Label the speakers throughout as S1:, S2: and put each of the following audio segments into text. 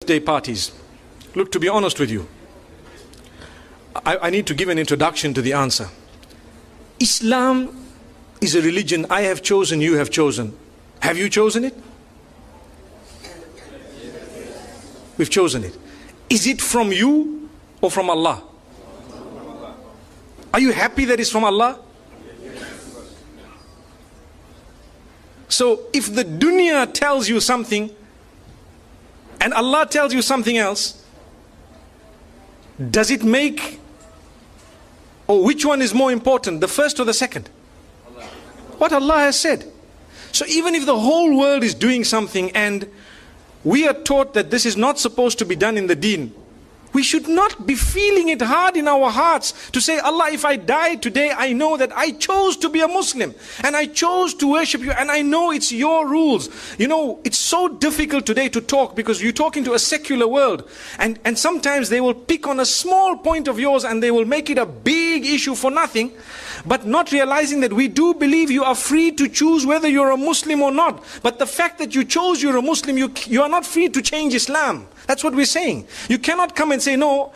S1: birthday parties. Look, to be honest with you, I need to give an introduction to the answer. Islam is a religion I have chosen, you have chosen. Have you chosen it? We've chosen it. Is it from you or from Allah? Are you happy that it's from Allah? So if the dunya tells you something and Allah tells you something else, does it make, or which one is more important, the first or the second? What Allah has said. So even if the whole world is doing something and we are taught that this is not supposed to be done in the deen, we should not be feeling it hard in our hearts to say, Allah, if I die today, I know that I chose to be a Muslim and I chose to worship you and I know it's your rules. You know, it's so difficult today to talk because you're talking to a secular world, and sometimes they will pick on a small point of yours and they will make it a big issue for nothing, but not realizing that we do believe you are free to choose whether you're a Muslim or not. But the fact that you chose you're a Muslim, you are not free to change Islam. That's what we're saying. You cannot come and say, no,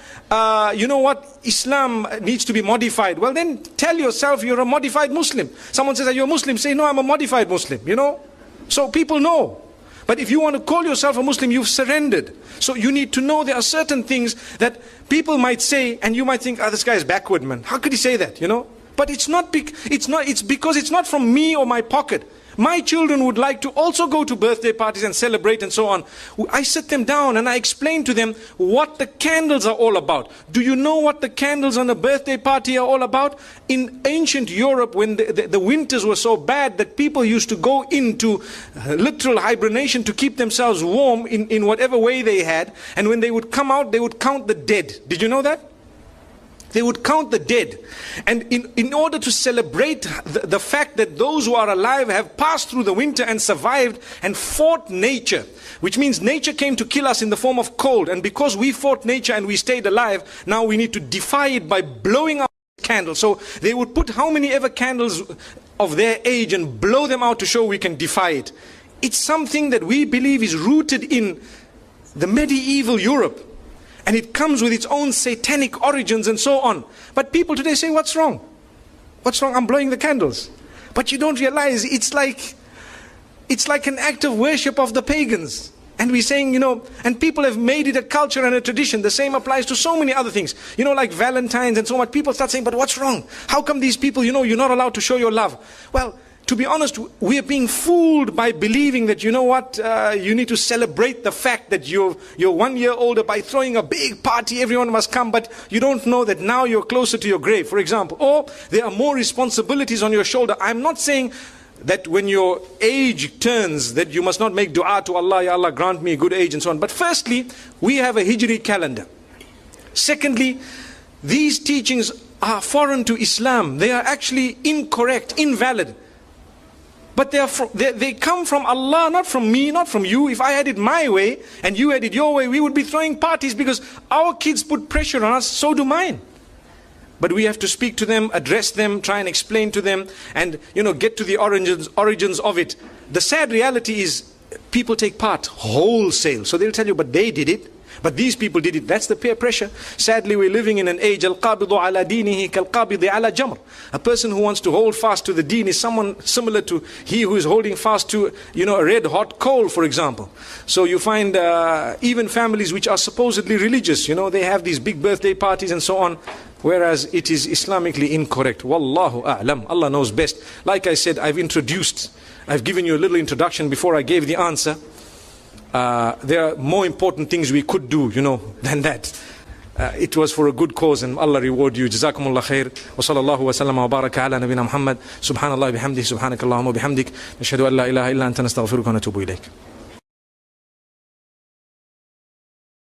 S1: you know what, Islam needs to be modified. Well, then tell yourself you're a modified Muslim. Someone says, are you a Muslim? Say, no, I'm a modified Muslim, you know. So people know. But if you want to call yourself a Muslim, you've surrendered. So you need to know there are certain things that people might say, and you might think, oh, this guy is backward, man. How could he say that, you know? But it's because it's not from me or my pocket. My children would like to also go to birthday parties and celebrate and so on. I sit them down and I explain to them what the candles are all about. Do you know what the candles on a birthday party are all about? In ancient Europe, when the winters were so bad that people used to go into literal hibernation to keep themselves warm in whatever way they had. And when they would come out, they would count the dead. Did you know that? They would count the dead. And in order to celebrate the fact that those who are alive have passed through the winter and survived and fought nature, which means nature came to kill us in the form of cold, and because we fought nature and we stayed alive, now we need to defy it by blowing out candles. So they would put how many ever candles of their age and blow them out to show we can defy it. It's something that we believe is rooted in the medieval Europe. And it comes with its own satanic origins and so on. But people today say, what's wrong? What's wrong? I'm blowing the candles. But you don't realize it's like an act of worship of the pagans. And we're saying, you know, and people have made it a culture and a tradition. The same applies to so many other things. You know, like Valentine's and so on. People start saying, but what's wrong? How come these people, you know, you're not allowed to show your love? Well, to be honest, we are being fooled by believing that, you know what, you need to celebrate the fact that you're 1 year older by throwing a big party, everyone must come, but you don't know that now you're closer to your grave, for example. Or there are more responsibilities on your shoulder. I'm not saying that when your age turns that you must not make dua to Allah, Ya Allah grant me a good age and so on. But firstly, we have a Hijri calendar. Secondly, these teachings are foreign to Islam. They are actually incorrect, invalid. But they come from Allah, not from me, not from you. If I had it my way and you had it your way, we would be throwing parties because our kids put pressure on us, so do mine. But we have to speak to them, address them, try and explain to them, and, you know, get to the origins of it. The sad reality is people take part wholesale. So they'll tell you, but they did it. But these people did it. That's the peer pressure. Sadly, we're living in an age, al-qabidu ala dinihi kal-qabidi ala jamr. A person who wants to hold fast to the deen is someone similar to he who is holding fast to, you know, a red hot coal, for example. So you find even families which are supposedly religious, you know, they have these big birthday parties and so on, whereas it is Islamically incorrect. Wallahu a'lam. Allah knows best. Like I said, I've given you a little introduction before I gave the answer. There are more important things we could do, you know, than that. It was for a good cause, and Allah reward you. Jazakumullah khair. Wa sallallahu wa sallam wa baraka ala nabina Muhammad. Subhanallah bihamdihi, subhanakallahumma bihamdik. Nashhadu an la ilaha illa anta nastaghfiruka wa natubu ilayk.